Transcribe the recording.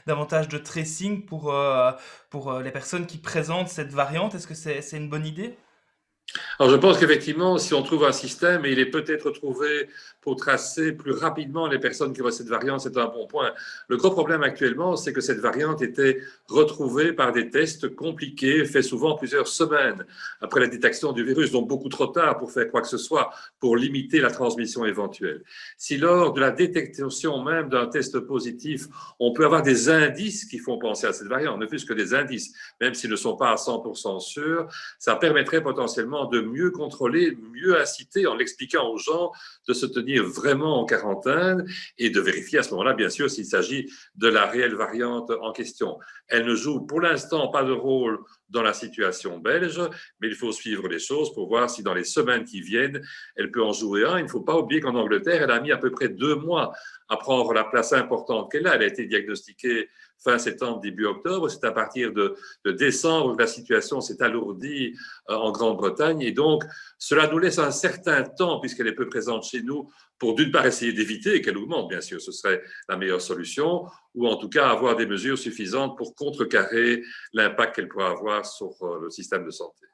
davantage de tracing pour les personnes qui présentent cette variante. Est-ce que c'est une bonne idée? Alors, je pense qu'effectivement, si on trouve un système, et il est peut-être trouvé pour tracer plus rapidement les personnes qui auraient cette variante, c'est un bon point. Le gros problème actuellement, c'est que cette variante était retrouvée par des tests compliqués, faits souvent plusieurs semaines après la détection du virus, donc beaucoup trop tard pour faire quoi que ce soit, pour limiter la transmission éventuelle. Si lors de la détection même d'un test positif, on peut avoir des indices qui font penser à cette variante, ne fût-ce que des indices, même s'ils ne sont pas à 100% sûrs, ça permettrait potentiellement de mieux contrôler, mieux inciter en l'expliquant aux gens de se tenir vraiment en quarantaine et de vérifier à ce moment-là, bien sûr, s'il s'agit de la réelle variante en question. Elle ne joue pour l'instant pas de rôle dans la situation belge, mais il faut suivre les choses pour voir si dans les semaines qui viennent, elle peut en jouer un. Il ne faut pas oublier qu'en Angleterre, elle a mis à peu près 2 mois à prendre la place importante qu'elle a. Elle a été diagnostiquée fin septembre, début octobre. C'est à partir de décembre que la situation s'est alourdie en Grande-Bretagne. Et donc, cela nous laisse un certain temps, puisqu'elle est peu présente chez nous, pour d'une part essayer d'éviter qu'elle augmente, bien sûr, ce serait la meilleure solution, ou en tout cas avoir des mesures suffisantes pour contrecarrer l'impact qu'elle pourrait avoir sur le système de santé.